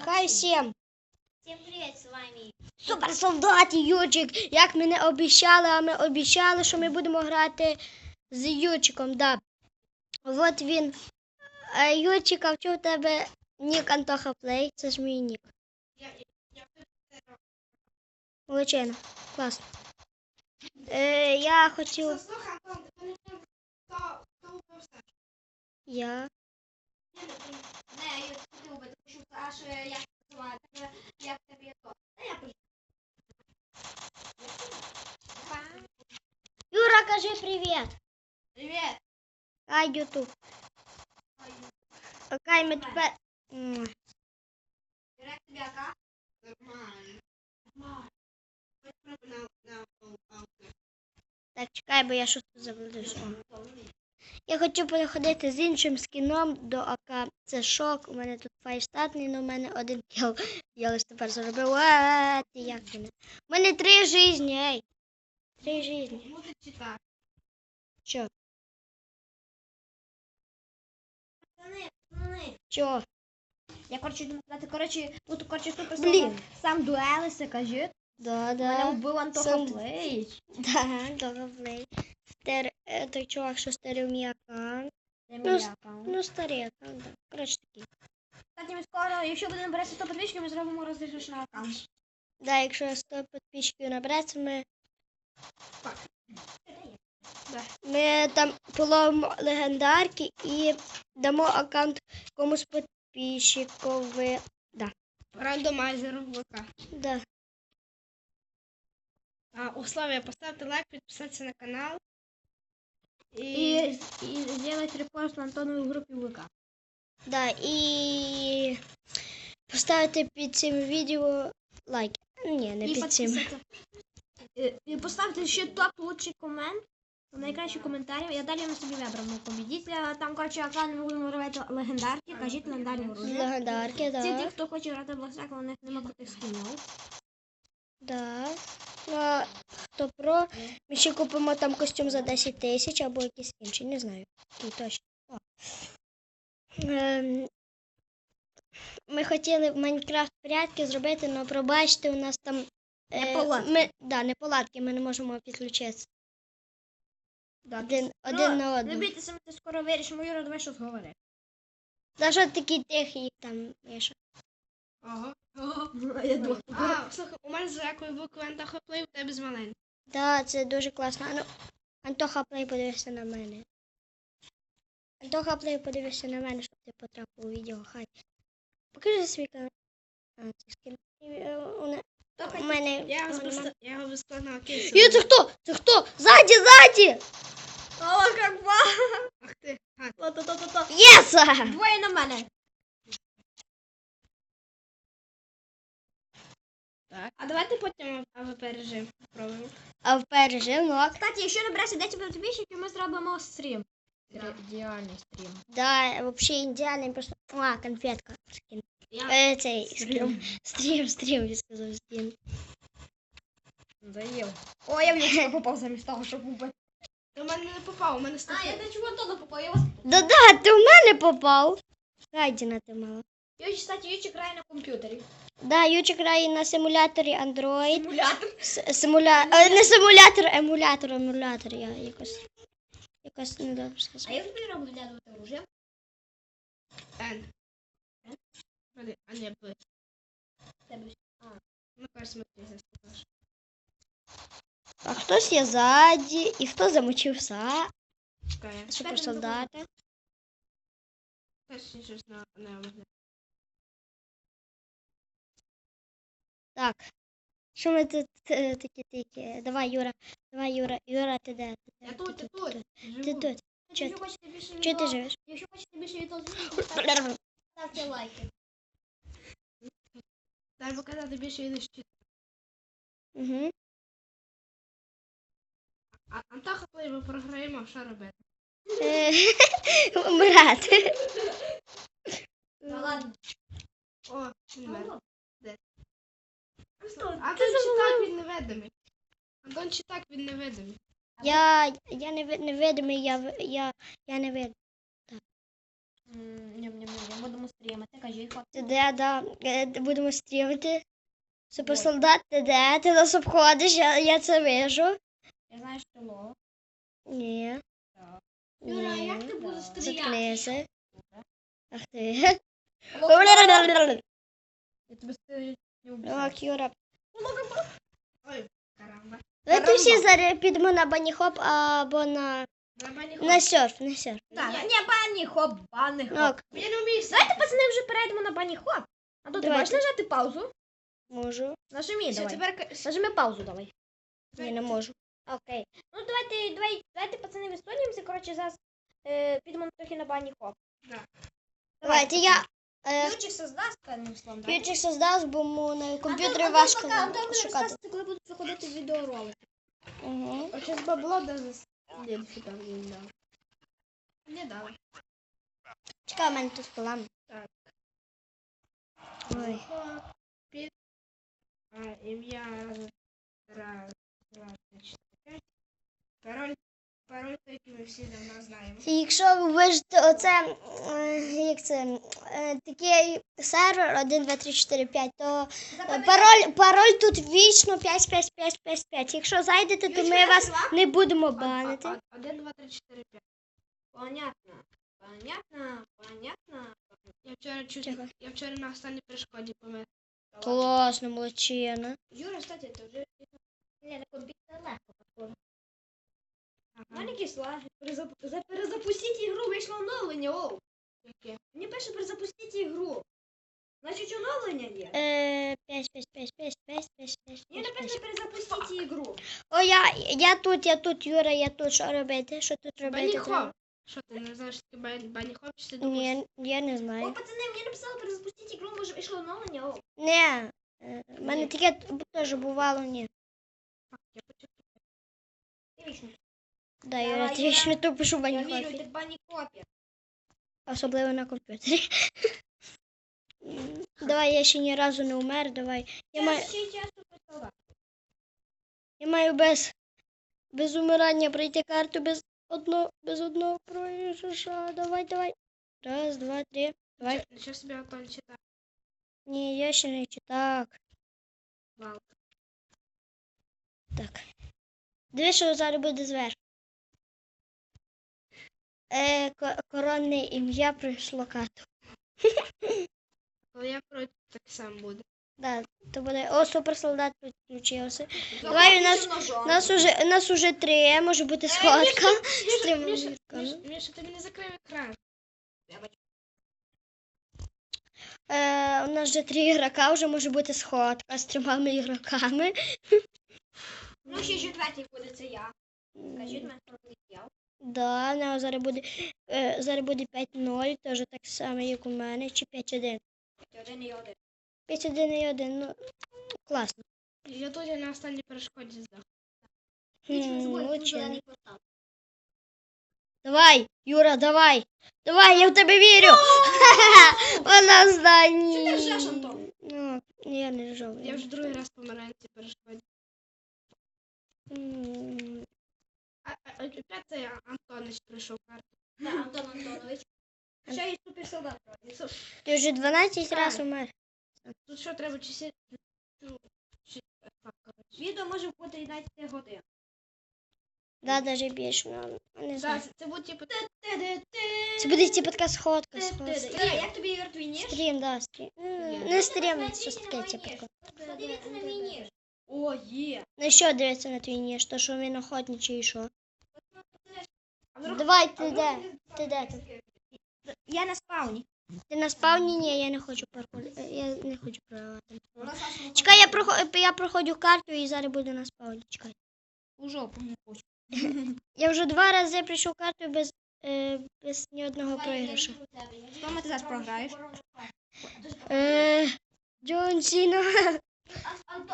Хай всім! Всем привет, с вами Суперсолдат і Ючик. Як ми не обіцяли, а ми обіцяли, що ми будемо грати з Ючиком, да. От він. Ючик, а в тебе нік Антоха Плей? Це ж мій нік. Молодчина. Класно. Я хотів... Я. Не, я хотів би, тому що аж як називаю, як тобі то. Я пишу. Юра, кажи привіт. Привет. Хай Ютуб. Окей, ми тепер... Як тобі ака? Нормально. Так, чекай, бо я щось забуду. Я хочу переходити з іншим скіном до АК. Це шок. У мене тут файштатний, але у мене один кіл. Я лише тепер заробив. Як мене? У мене 3 житті, ей. 3 житті. Буде читати. Що? Пацани. Що? Я, коротше, тут, супер Блін. сам дуелися, кажи. Да. Мене вбив Антоха Сам- Плей. Да, добре. Той чувак, що старив мій аккаунт. Це Ну, мій аккаунт. Ну, старий аккаунт, да. Коротше такий. Кстати, ми скоро, якщо буде набиратися 100 підписчиків, ми зробимо розіграш на аккаунт. Да, якщо 100 підписчиків набереться, ми там половимо легендарки і дамо аккаунт комусь підписчикові. Рандомайзеру ВК. Да. Условия: поставте лайк, підписатися на канал. И сделать репост на Антоновой группе ВК. Да, і поставити під цим відео лайк. Ні, не И під цим. подписаться. И поставьте еще топ лучший коммент. Найкращий коментарі. Я далі на собі вибрав победителя. Там, коротше, аккаунт ми будемо робити легендарки. Кажіть легендарні оружия. Легендарки, Ці ті, да. хто хоче грати в Блокстак, у них нема крутих скінів. Да. Ну, а хто про, ми ще купимо там костюм за 10 тисяч або якийсь інший, не знаю. Який точно. О. Ми хотіли в Майнкрафт порядки зробити, але пробачте, у нас там Неполадки. неполадки, ми не можемо підключитися. Да. Один на Не одного. бійтеся, ми це скоро вирішимо. Юра, давай щось говори. За що такі тихі там, Міша? Ага. Я Слухай, у мене з якої букви Антоха Плей, у тебе з маленької. Так, це дуже класно. Ну, Антоха Плей, подивися на мене. Антоха Плей, подивися на мене, щоб ти потрапив у відео. Хай. Покажи свій канал. Це скін. У мене... Я його безплатно окей. Є, це хто? Це хто? Ззаді! О, как ба! Ах ти. То-то-то-то. Єса! Двоє на мене. Так. А давайте потім АВП режим попробуємо. А в режим, ну, Кстати, якщо набереться 10 підписчиків, ми зробимо стрім. Ідеальний стрім. да, вообще ідеальний, просто... конфетка. Скін. Цей скін. Стрім, я сказав, скін. Заїв. О, я в нього попав замість того, щоб убити. До мене не попав, у мене А, я стафет. до чого Антона попав, я вас... Да, ти в мене попав. Гайдіна ти мала. Ючик, кстати, Ючик грає на комп'ютері. Да, Ючик грає на симуляторі Android. Симулятор. Не симулятор, емулятор. Я якось не добре А сказав. як тобі робить глядувати оружие? Н. А не, Б. Тебе. Ну, кажется, смотри, здесь покажешь. А хтось є ззаді, і хто замочився? Чекай, Суперсолдата. я щось на вигляд. Так. Що ми тут такі? Давай, Юра, ти де? Я тут. Ти Живу. тут. Чого Якщо хочете більше Чого ти відео, живеш? якщо хочете більше відео, ставте лайки. Дай показати більше відео. Угу. Антоха Плей, ми програємо, що робити? Умирати. Та ладно. О, він мер. Де? Антон, Антон чи так він невидимий? Антон чи так він невидимий? Я невидимий, я невидимий. Ням-ням-ням, будемо стрімити, кажіть, хлопці. Ти де, да. Будемо стрімити. Суперсолдат, ти де? Ти нас обходиш, я це вижу. Я знаю, що ти лох. Ні. Так. Юра, а Ні. як ти будеш стріляти? Заткнися. Ах ти. Я тебе не вб'ю. Ок, Юра. Ой, карamba. Давайте всі зараз підемо на баніхоп або на серф, на серф. Так, ні, бані хоп, бані хоп. Ок, Я не вмію Давайте, пацани, вже перейдемо на бані хоп. А то ти Давайте. можеш нажати паузу? можу. Нажми, Все, давай. тепер Нажми паузу, давай. Ні, не можу. Окей. Ну, давайте, пацани, вистонімося. Коротше, зараз підемо трохи на бані хоп. Да. Давайте я... Ключик создасть, одним словом, так? Ключик создав, бо на комп'ютері важко шукати. шукати. Коли будуть виходити відеоролики. Угу. Сейчас бабло даже лепси там не дал. Не дал. Чекай, у мене тут план. Так. Ой. Ім'я раз, два, три, чотири, п'ять. Пароль, який ми всі давно знаємо. І якщо ви вважаєте оце, як це, такий сервер 1, 2, 3, 4, 5, то пароль тут вічно 5, 5, 5, 5, 5. Якщо зайдете, то ми вас не будемо банити. 1, 2, 3, 4, 5. Понятно. Понятно. Я вчора на останній перешкоді помер. Класно, молодчина. Юра, кстати, это уже... Не, на компьютер легко подходит. Ага. Маленький слайд. Перезапустіть ігру, вийшло оновлення, оу. Яке? Мені пише перезапустіть ігру. Значить оновлення є. 5, 5, 5, 5, 5, 5, 5, Мені написано перезапустіть ігру. О, я тут, Юра, я тут. Що робити? Що тут робити? Баніхоп. Що ти не знаєш, таке баніхоп, чи ти думаєш? Ні, я не О, знаю. пацани, мені написали перезапустіть ігру, може вийшло оновлення, оу. Не, в мене таке теж бувало, ні. Я почекаю. Ти вічно. Да, Юра, Давай, ти Юра. вічно то пишу в Я вірю, баніхопі. ти в баніхопі. Особливо на комп'ютері. Давай, я ще ні разу не умер, давай. Я маю без умирання пройти карту, без одного проіграша. Давай. Раз, два, три. Давай. Що собі Антон читає? Ні, я ще не читав. Вау. Так. Дивись, що зараз буде зверху. Коронне ім'я пройшло карту. Коли я пройду, так само буде. Да, то буде. О, суперсолдат підключився. Давай, нас уже 3, може бути сходка. З трьома ігроками. Міша, ти мені закрив екран. У нас вже 3 ігрока, вже може бути сходка з 3 ігроками. Ну, ще четвертий буде, це я. Скажіть, мене пролетів. Да, ну, зараз буде 5-0, теж так само, як у мене, чи 5-1. 1-1. 5-1 ну, класно. Я тут на останній перешкоді здав. Молодчина. Давай, Юра, давай. Давай, я в тебе вірю. Вона здає. Що ти ржеш, Антон? Ну, я не ржу. Я вже другий раз помираю на цій перешкоді. Опять це Антонич прийшов карту. Да, Антон Антонович. Ще є суперсолдат. Ти вже 12 разів умер. Тут що треба чисити? Відео може бути і 11 годин. Да, навіть більше, ну, не знаю. Це буде типу... Це буде типу така сходка. Юра, як тобі Ігор твій ніж? Стрім, да, стрім. Не стрім, щось таке, типу. Подивіться на мій ніж. О, є. Ну що дивиться на твій ніж, то що він охотничий і що? А вдруг- Давай, а ти вдруг- де? Ти де тут? Я на спауні. Ти на спавні? Ні, я не хочу я не хочу проривати. Чекай, я проходжу карту і зараз буду на спавні, чекай. У жопу не хочу. Я вже 2 рази прийшов карту без ні одного проіграша. Тома, ти зараз програєш. Джон Сіна.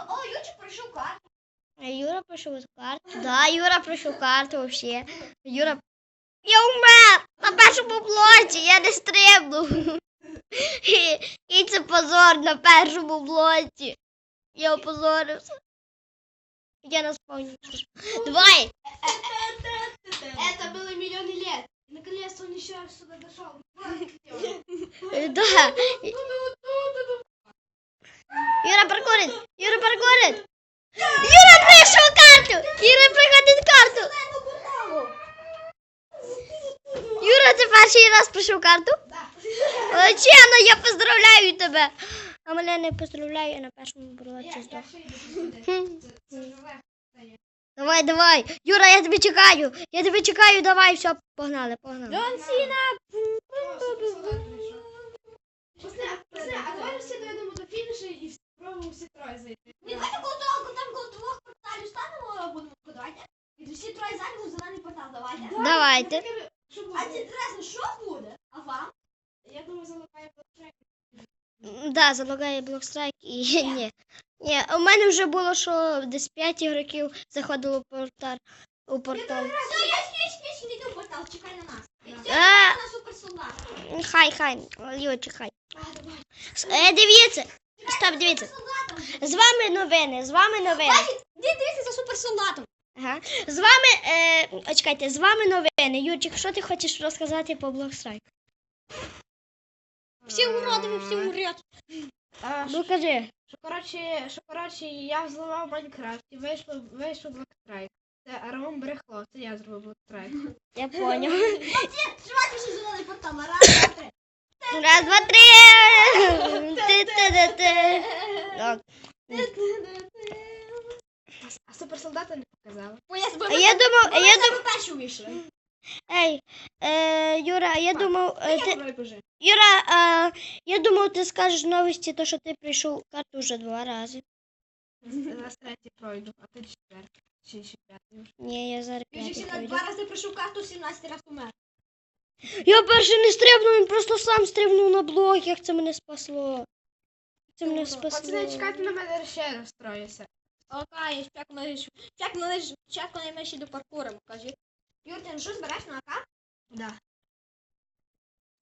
О, Ючик пройшов карту. Юра пройшов карту. Да, Юра пройшов карту вообще. Юра... Я умер! На першому блоці, я не стрибнув. І це позор на першому блоці. Я опозорився. Я на спавні. Давай! Это было миллионы лет. Наконец-то он еще раз сюда дошел. Да. Юра паркурить! Юра паркурить! Юра прийшов карту! Юра приходить карту! Юра, ти перший раз прийшов карту? Молодчина, я поздравляю тебе! А мене не поздравляю, я на першому броці здох. Давай, давай! Юра, я тебе чекаю! Я тебе чекаю, давай, все, погнали, погнали. Джон Сіна! А давай всі дойдемо до фінішу і спробуємо всі троє зайти. Давайте коло двох порталів станемо, будемо подавати. І всі троє зайдемо в зелений портал, давайте. Давайте. А це інтересно, що буде? А вам? Я думаю, залагає потрек. Да, залагає блокстрайк і ні. Ні, у мене вже було, що десь 5 ігроків заходило у портал. Все, я не йду в портал, чекай на нас. А. На суперсолдат. Хай, Юра, чекай. А, давай. Дивіться, стоп, дивіться. З вами новини. Бачите, дивіться за суперсолдатом. Ага. З вами, чекайте, з вами новини. Юрчик, що ти хочеш розказати по блокстрайк? Всі уродові, всі умрять. Ну кажи. Що коротше, я взламав Майнкрафт і вийшов блокстрайк. Це Арон брехло, це я зробив блокстрайк. Я поняв. Тримайте ще зелений портал. Раз, два, три. Раз, два, три. Ти-ти-ти-ти. Так. А суперсолдата не показала. А я думав, перші вийшли. ей, Юра, я думав, Я пробіжи. Юра, я думав, ти скажеш новості, то, що ти прийшов карту вже 2 рази. Раз третій пройду, а ти четвертий. Чи ще п'ятий вже. Ні, я зараз Він 5 же пройду. 2 рази пройшов карту, 17 раз умер. Я перший не стрибнув, він просто сам стрибнув на блок, як це мене спасло. Це мене Пацани, спасло. чекайте на мене, ще розстроюся. Окей, спочатку найменші до паркуру, кажи. Юр, ти що збереш на АК? Да.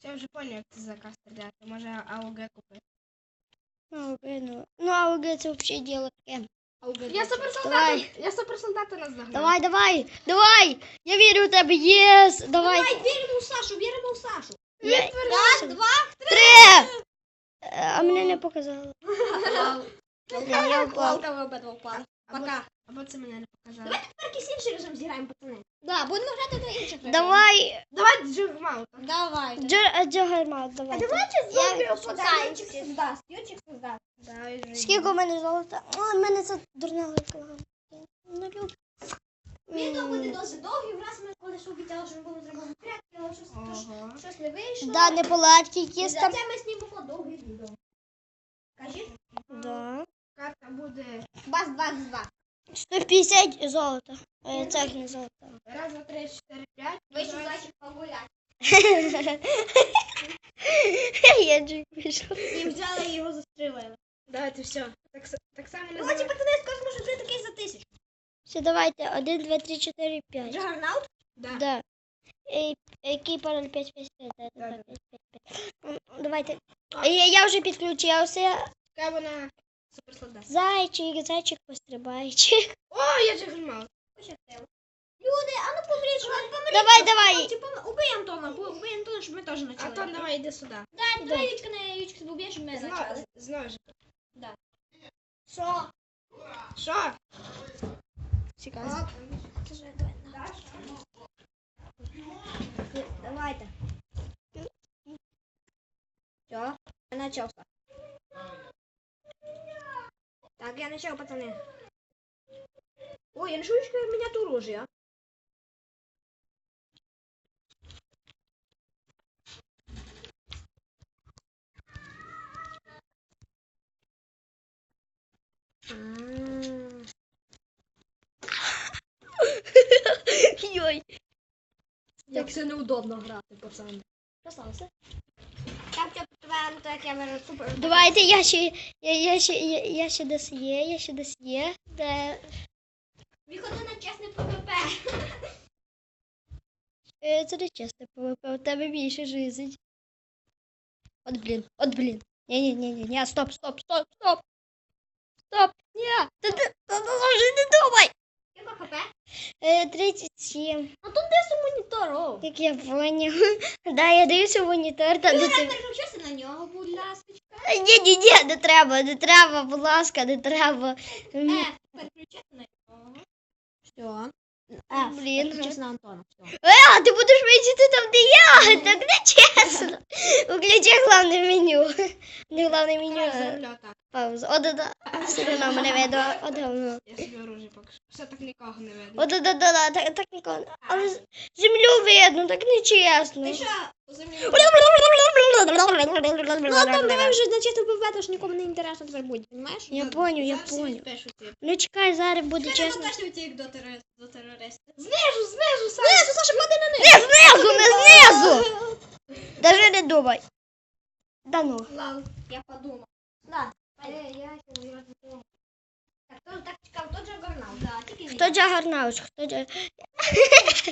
Я вже поняв, як це заказ стріляти. Може АОГ купити. Ну, АОГ це взагалі діло таке. Я суперсолдата наздогнав. Давай! Я вірю в тебе, єс! Давай! Віримо в Сашу. Раз, 2, 3! А мене не показало. Я впав. Лалка, ви обидва впали. Пока. Або це мене не показало. Давайте тепер якийсь інший режим зіграємо, пацани. Да, будемо грати до інших режимів. Давай! Давай Джигмаута. Давай. Джагермаут, давай. давайте зомбі Юрчик создасть. Скільки у мене золота? О, у мене це дурна лайка. Не люблю. Відео буде досить довгий, враз ми колись обіцяли, що ми будемо зробити крятки, але щось не вийшло. Да, неполадки І якісь за там. це ми знімемо довге відео. Кажіть? Да. Карта буде Бас 2. 150 золота. Це не золото. раз, два, три, 4, 5. Вийшов зайчик погуляти. Я джик пішов. І взяли і його застрілили. Давайте все. Так само не Давайте, пацани, скоро може вже такий за 1000. Все, давайте. 1, 2, 3, 4, 5. Джагернаут? Да. Який пароль 555? Да. 555. Давайте. Я вже підключився. Чекай, вона суперсолдат. Зайчик, пострибайчик. О, я Джигмаут. Люди, а ну помріть, що ви Давай. Убий Антона, щоб ми теж почали. Антон, давай, іди сюди. Давай Ючка себе уб'є, щоб ми почали. З ножика. Що? Що? Чекай. Давайте. Все, я начався. Так, я начал, пацаны. Ой, я нашел миниатюру уже, а? Йой. Як це неудобно грати, пацани. Що сталося? Так, я беру супер. Давайте, я ще десь є. Де... Виходи на чесне ПВП. Це не чесно, ПВП, у тебе більше жизнь. От блін. Ні, стоп. Стоп, ні, ти вже не думай. Я хп? 37. А тут десь монітор, о. Як я поняв. Да, я дивлюся в монітор, та до Юра, тебе. переключися на нього, будь ласка. Ні, не треба, будь ласка, не треба. Переключися на нього. Все. Блін. Переключись на Антона. Все. А ти будеш вичити там, де я, так не чесно. Включи головне меню. Не головне меню, а Земля так. паузу. Да. Все одно мене видно. Давно. Я собі оружие поки що. Все так нікого не видно. Да, так ніколи. Але землю видно, так не чесно. Ти що? по землі? Ну, Антон, давай вже на чисто побити, що нікому не інтересно тепер буде, розумієш? Я поняв. Пишуть. Ну чекай, зараз буде Чесно. чесно. Точно втік до терористів. Знизу, Саша, пади на них. Не знизу! Даже не думай. Да ну. Ладно, я подумав. Да. Я так цікаво, хто Джаггернаут? Да, тільки він. Хто Джаггернаут? Хто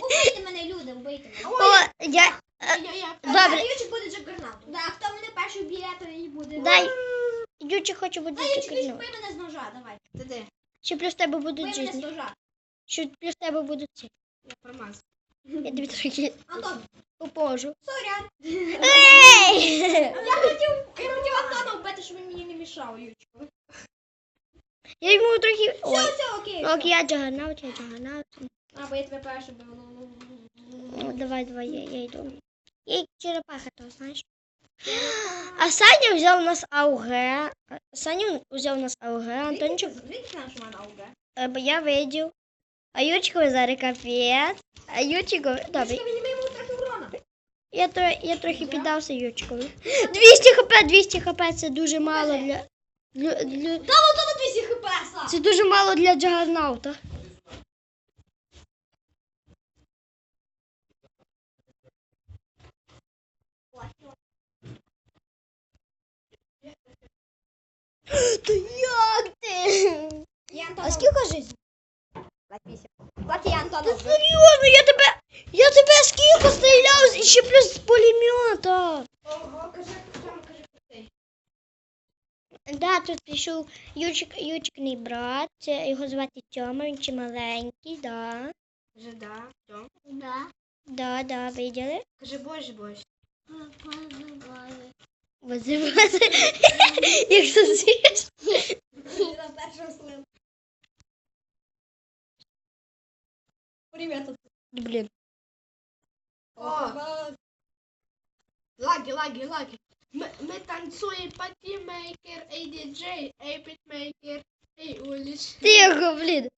Убийте мене, люди, убийте мене. О, я... Добре. Ючик буде Джаггернаут. Да, хто мене перший вб'є, то і буде. Дай. Ючі хочу бути Дай, Ючик, Джаггернаут. бий мене з ножа, давай. Ти де? Що плюс тебе Бий будуть мене з жизни? ножа. Що плюс тебе будуть ці? Я промазав. Я тобі трохи Антон, попожу. сорян. Ей! Я хотів Антона вбити, щоб він мені не мішав, Ючику. Я йому трохи... Ой. Все, окей. Ок, я Джаггернаут. А, бо я тебе перший бив. Ну, давай, я йду. Я черепаха, то знаєш. А Саня взяв у нас АУГ. Антончик, Звідки знаєш, що в мене АУГ? бо я видів. А Ючикові зараз капець. А Ючикові... Добре. Він не йому трохи урона. Я трохи піддався Ючикові. 200 хп, це дуже мало для... Там Антона 200 хп, Саш. Це дуже мало для Джаггернаута. Та як ти? Я А Антона. скільки жизнь? 28. Кстати, я Антона Та вбив. серйозно, я тебе скільки стріляв, і ще плюс з пулемета. Ого, кажи крутий. Да, тут прийшов Ючикний брат, це його звати Тьома, він ще маленький, да. Кажи да. Тьом. Да, виділи? Кажи боже. Вози. Як це з'їш? На першого слив. Привіт. Блін. О, лаги. Ми танцюємо патімейкер, ей діджей, ей бітмейкер, ей уліч. Тихо, блін.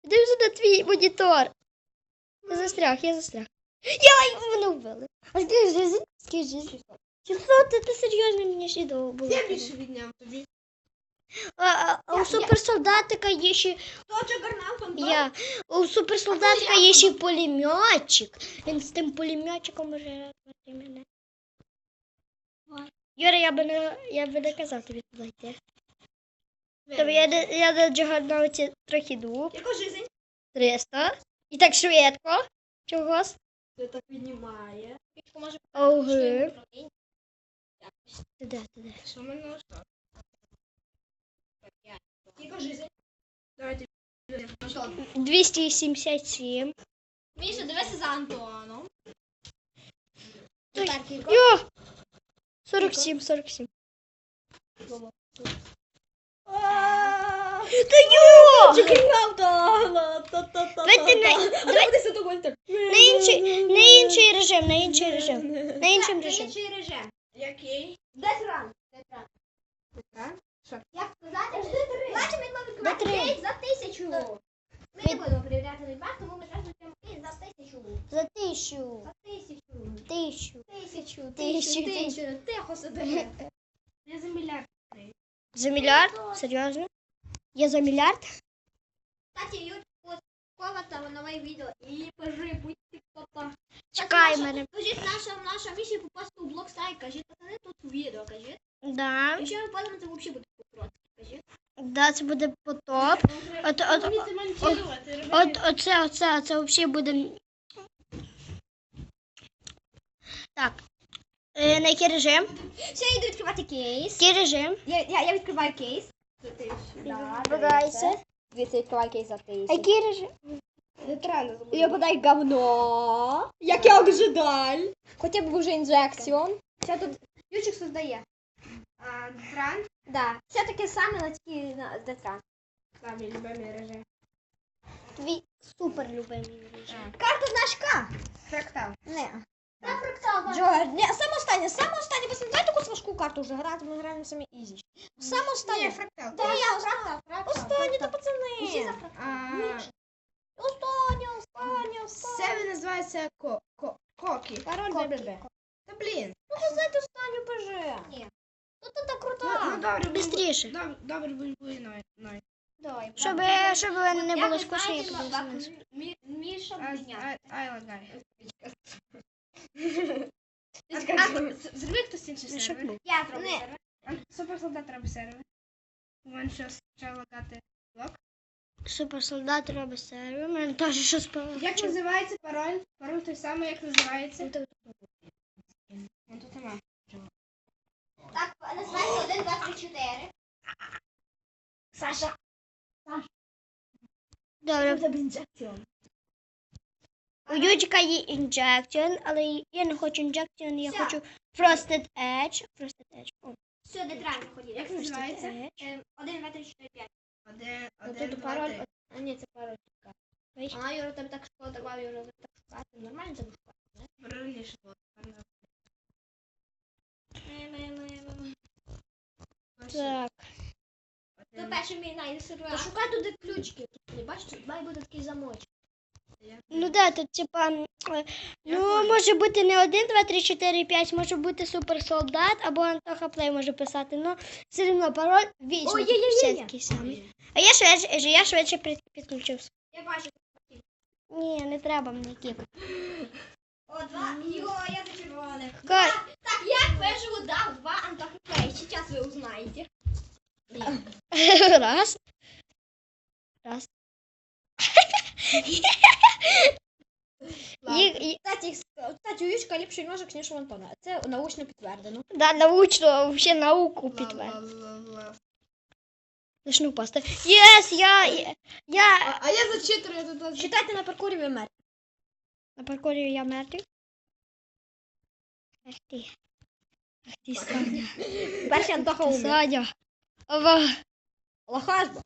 Дивися на твій монітор. Я застряг. Мене вбили. А скільки жизнь? 700, ти серйозно мені ще довго було. Я більше відняв тобі. А у суперсолдатика є ще... Хто Джаггернаут, Антон? Я. У суперсолдатика є ще пулеметчик. Він з тим пулеметчиком може рятувати мене. Юра, я би не казав тобі туди йти. Тобі я на Джаггернауті трохи дуб. Яку жизнь? 300. І так швидко. Чогось. Це так піднімає. Пічку може Ого. Туди. Що мене осталось? Яку жизнь? Давайте. Антон. 277. Міша, дивися за Антоном. Тепер кілько. Йо! 47. Та йо! Джаггернаут! Давайте Давайте все тобою так. на інший режим. На іншим режимі. Інший режим. Який? Десь ран. Екран? Що? Як сказати? Давайте ми будемо відкривати Де три? кейс за 1000. Ми не будемо перевіряти від вас, тому ми зразу відкриємо кейс за 1000. За 1000. За 1000. 1000. 1000. Тихо сиди. Я за мільярд. За мільярд? Серйозно? Я за мільярд? Кстати, Юрій, сковата нове відео і пожи, будьте кота. Чекай мене. Кажіть, наша місія попасти у блок сайт, кажіть, пацани, тут відео, кажіть. Да. Якщо ми падаємо, це взагалі буде по-прости, кажіть. Да, це буде потоп. Оце взагалі буде. Так. На який режим? Все, я йду відкривати кейс. Який режим? Я відкриваю кейс. Відкривайся. Дивіться, відкривай кейс за А 1000. який режим? Нейтрально забуду. Я подай говно. Як я ожидаль. Хоча б вже інжекціон. Все тут Ючик создає. Детран. Да. Все таке саме, але тільки на Детран. Самі любимі режим. Твій супер любимий режим. Карта значка. Фрактал. Не. Та фруктова. Джордж. Не, саме останнє. Пацани, давай таку важку карту вже грати, ми граємо самі ізі. Саме Ні, останнє. фрактал. Да, я останнє, то пацани. А, Останнє. Це називається кокі. Пароль БББ. Та блін. Ну, сказати останню ПЖ. Ні. Ну, ти так Ну крута. добре, Бистріше. Добре, будь ной. Давай. Щоб не було скучно, я буду SMS. Міша Ай, лагай. Зроби хтось інший сервер. Я зроблю. Суперсолдат робить сервер. Вон щось почав лагати блок. Суперсолдат робить сервер. У мене теж щось Як називається пароль? Пароль той самий, як називається. Вон тут нема. Так, називається 1, 2, 3, 4. Саша. Добре. тебе інжекціон. У Юджика є інжекціон, але я не хочу інжекціон, я хочу Frosted Edge. Frosted Edge. О, Все, Детран виходить. Як Frosted називається? Edge. 1, 2, 3, 4, 5. Один, Тут два, пароль. три. А, ні, це пароль. Ой. А, Юра, тебе так шкода, давай, Юра, так шукати. Нормально тебе шукати? Правильніше було. Так. То перший мій найсервер. Шукай туди ключики. Тут, бачиш, тут має бути такий замочок. Ну да, тут типа, ну може бути не 1, 2, 3, 4, 5, може бути суперсолдат, або Антоха Плей може писати, ну все одно пароль вічно Ой, є. все такий самий. А я швидше підключився. Я бачу. Ні, не треба мені кіп. О, 2. Йо, я за червоних. Ка- Так, як виживу дав 2 Антоха Плей. Сейчас ви узнаєте. Раз. Раз. Кстати, у Ючка ліпший ножик, ніж у Антона. Це научно підтверджено. Да, научно, взагалі науку підтвердити. Лишну пасти. Єс, я А я зачитую тут. Читайте на паркурі ви мер. на паркурі я мертвий. Ах ти, Саня. Перший Антоха умер. Саня. Ова. Лохажба.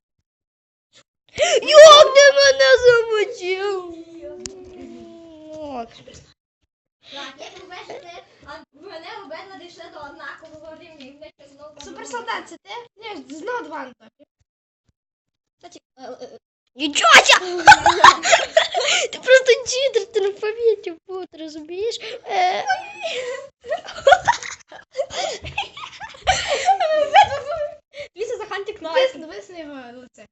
Як ти мене замочив? От. Так, як ви бачите, мене обидва дійшли до однакового рівня. І ми знову Суперсолдат, це ти? Ні, знову два Антохи. Кстати, Нічого! Ти просто читер, ти не повірив, ти розумієш? Дивіться за хантик на. Дивись на його лице.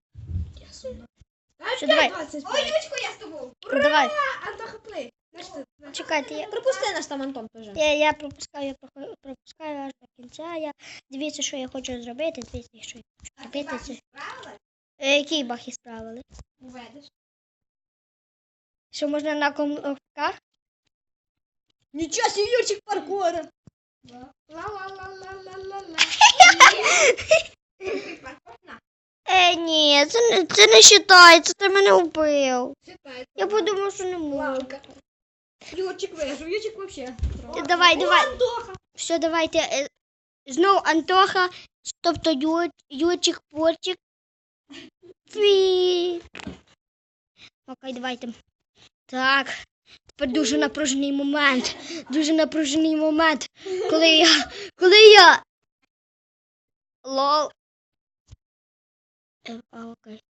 Що, давай. 25. Ой, Ючко, я з тобою. Давай, Антоха Плей. чекайте, Пропусти нас там, Антон, теж. я пропускаю аж до кінця. Дивіться, що я хочу зробити, дивіться, що я хочу зробити. Це... Який бахи справили? Уведеш. Що можна на комловках? Нічого себе, Юрчик паркура. Ла-ла-ла-ла-ла-ла-ла. Ні, це не вважається, ти мене вбив. Читай. Я подумав, що не можу. Юрчик вижив, Юрчик вообще. Давай. Антоха. Все, давайте. Знову Антоха, тобто Ючик, Порчик. Фі. Окей, давайте. Так. Тепер дуже напружений момент. Дуже напружений момент. Коли я... Лол. Окей.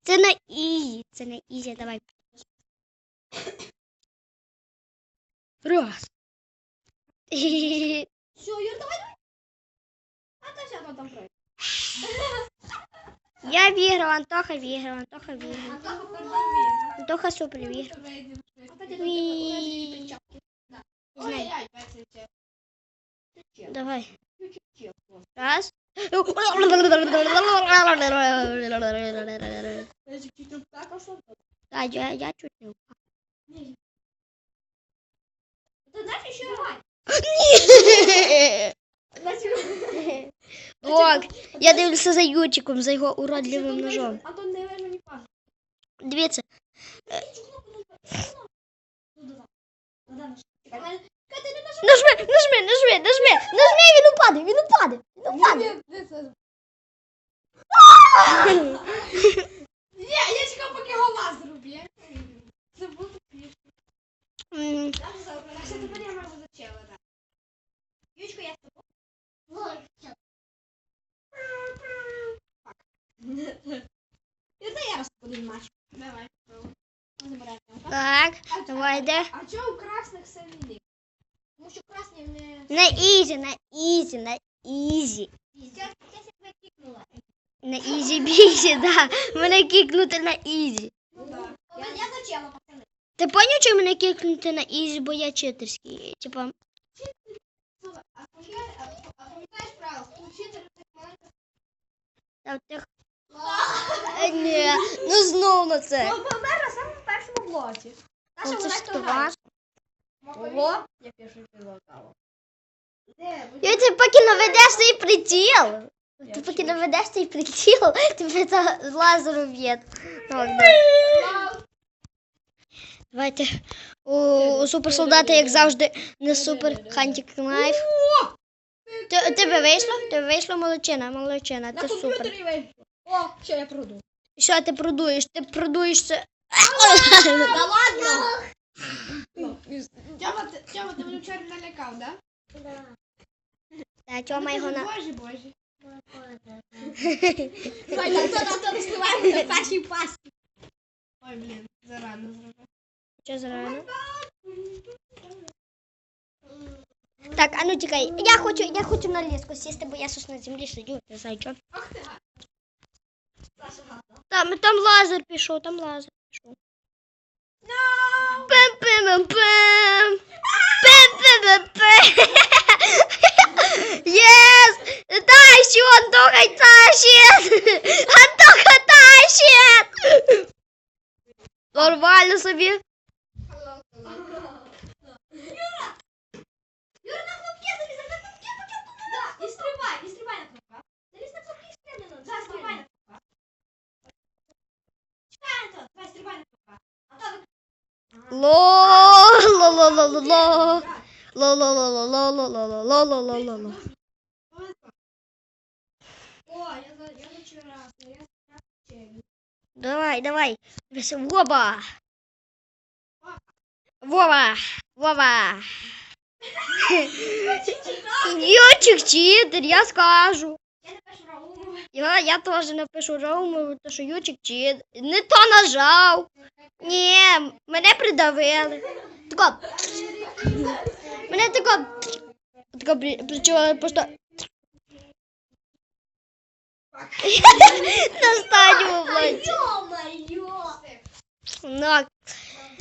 Це на ізі, давай. Раз. Все, Юр, давай. А то все, там пройде. Я виграв, Антоха виграв. Антоха передав. Антоха супер виграв. Ві. Ой-ой, 20. Давай. Раз. Так, я чуть не упав. Ти знаєш, що грай? Ні! Так, я дивлюся за Ючиком, за його уродливим ножом. А то не вижу ні пас. Дивіться. Нажми, він упаде. Ні, я чекав, поки голова зроблю. Це буде смішно. М, Все, тепер я можу зачела, так. Ючко, я з тобою. І це я раз один матч. Давай. Забирайте. Так, давай, де? А чого у красних все війни? Тому що красні не... На ізі. Я себе кікнула. На ізі-бізі, да. Мене кікнути на ізі. Ну так. Я зачела, пацани. Ти поняв, що мене кікнути на ізі, бо я читерський? Типа, Слухай, а пам'ятаєш правила? Вчитель цих маленьких... там тих... Ні, ну знов на це. Помер на самому першому блоці. Наша Оце вона ж то грає. важко. Ого, я перший пілотав. Де? Я ти поки наведеш цей приціл. Ти поки наведеш цей приціл, тебе це лазеру б'є. Так, да. Давайте. У суперсолдата, як завжди, не супер хантик найф. Тебе вийшло? Тебе вийшло, молодчина, На ти супер. комп'ютері вийшло. О, що я продую. Що ти продуєш? Ти продуєш це. Та ладно. Тьома, ти мене вчора налякав, да? Та Тьома його на... Боже. Давай, то не співаємо на першій пасті. Ой, блін, зарано зробив. Що за рано? Так, а ну тікай. Я хочу на ліску сісти, бо я щось на землі сидю, не знаю що. Ах ти, Там лазер пішов. Пем-пем-пем. Пем-пем-пем. Єс! Тащи, Антоха, тащит! Антоха, тащит! Нормально собі. Юра, на кнопки заліз, на кнопки спочатку. Да, і стрибай на кнопках. Заліз на кнопки і стрибай. Да, стрибай на кнопках. Чекай, Антон, давай стрибай на кнопках. Антон, Ло-ло-ло-ло-ло. Ло-ло-ло-ло-ло-ло-ло-ло-ло-ло. О, я зачарав. Я зачарав. Давай. Вова. Ючик читер, я скажу. я напишу Рауму. Я теж напишу Роуму, тому що Ючик читер. Не то нажав. Ні, мене придавили. Мене причому просто на стадію власне. Йо-моє. Ну,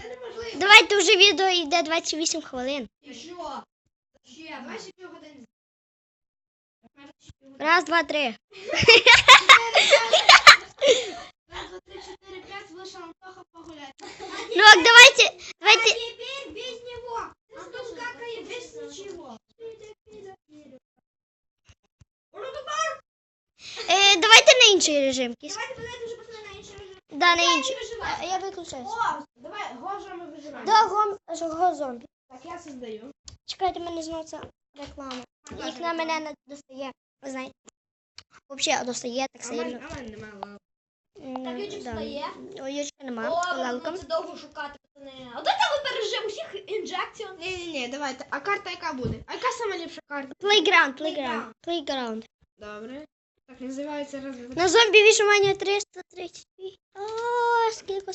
Це неможливо. давайте вже відео йде 28 хвилин. І що? Ще, 24 години. Раз, два, три. Раз, два, три, чотири, п'ять, вийшов Антоха погуляти. Ну, давайте. А теперь без него. Антон какает без ничего. Давайте на інший режим. Давайте подайте уже пацаны на інший режим. Да, на інший. Виживай. Я виключаюсь. О, давай, гожами виживаємо. Да, зомбі. Так, я создаю. Чекайте, мене знову це реклама. Їх на мене не достає. Ви знаєте. Взагалі достає так А в мене сильно. немає лав. Так, Ючик стає. Ой, Ючка нема. О, Лалка. це довго шукати, пацани. А давайте ми пережимо усіх інжекціон. Ні, давайте. А карта яка буде? А яка сама ліпша карта? Плейграунд. Добре. Так називається розвиток. На зомбі виживання 330. О, скільки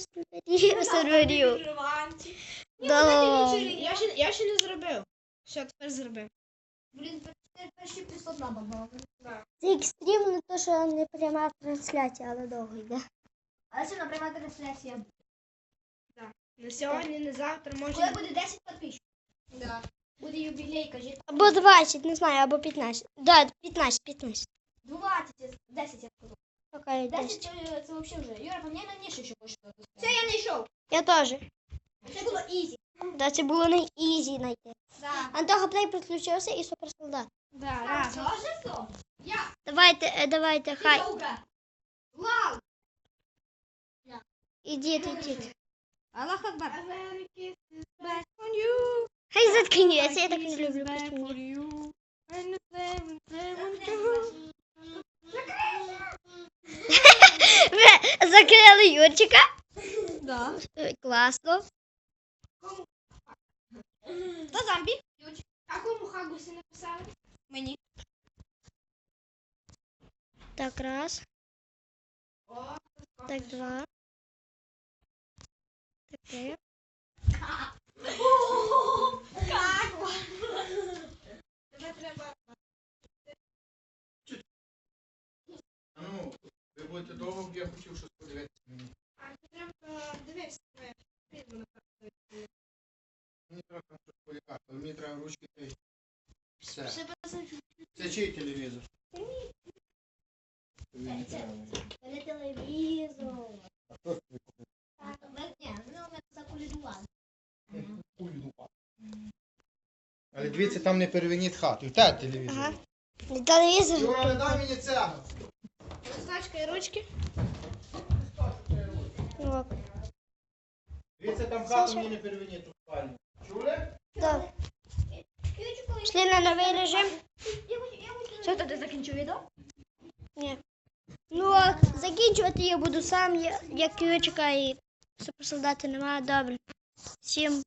серверів. Да. Я ще не зробив. Все, тепер зробив. Блін, почти 500 набагато. Це екстрім, не то, що не пряма трансляція, але довго йде. Але це пряма трансляція. Не сьогодні, не завтра, може. Коли буде 10 підписчиків. Да. Буде юбілей, кажіть. Або 20, не знаю, або 15. Да, 15. 20, 10 я скажу. Окей, 10 10. це взагалі вже. Юра, поміняй на нішу ще хочеш. Все, я знайшов. Я теж. Це було ізі. Да, це було на ізі знайти. Да. Антоха Плей підключився і суперсолдат. Да, разом. Давайте, хай. Вау! Ідіть. Аллах Акбар. America is back on you. Хай заткнеться, я так не Peace люблю is back постійно. for you. And the seven, seven, Ви закрили Юрчика. Да. Класно. Хто зомбі? А кому Хагусі написали? Мені. Так, раз. О, Так, два. Так, три. тебе треба. Ну, ви будете довго, я хотів щось подивитися. А ти треба дивитися. Фільм написати. Мені треба там щось полікати, але мені треба ручки та й все. Все буде. Це чий телевізор? Тобі не треба. Це телевізор. А хто тобі купив? Кулю. Але дивіться, там не перевиніть хату. Та телевізор. Ага. Телевізор. Юра, не дай мені цегу. Листочка і ручки. О, Дивіться, там хату мені не перевиніть у спальню. Чули? так. Пішли на новий режим. Що, то ти закінчив відео? Ні. Ну, а закінчувати я буду сам, як Юрчика і суперсолдати немає. Добре. Всім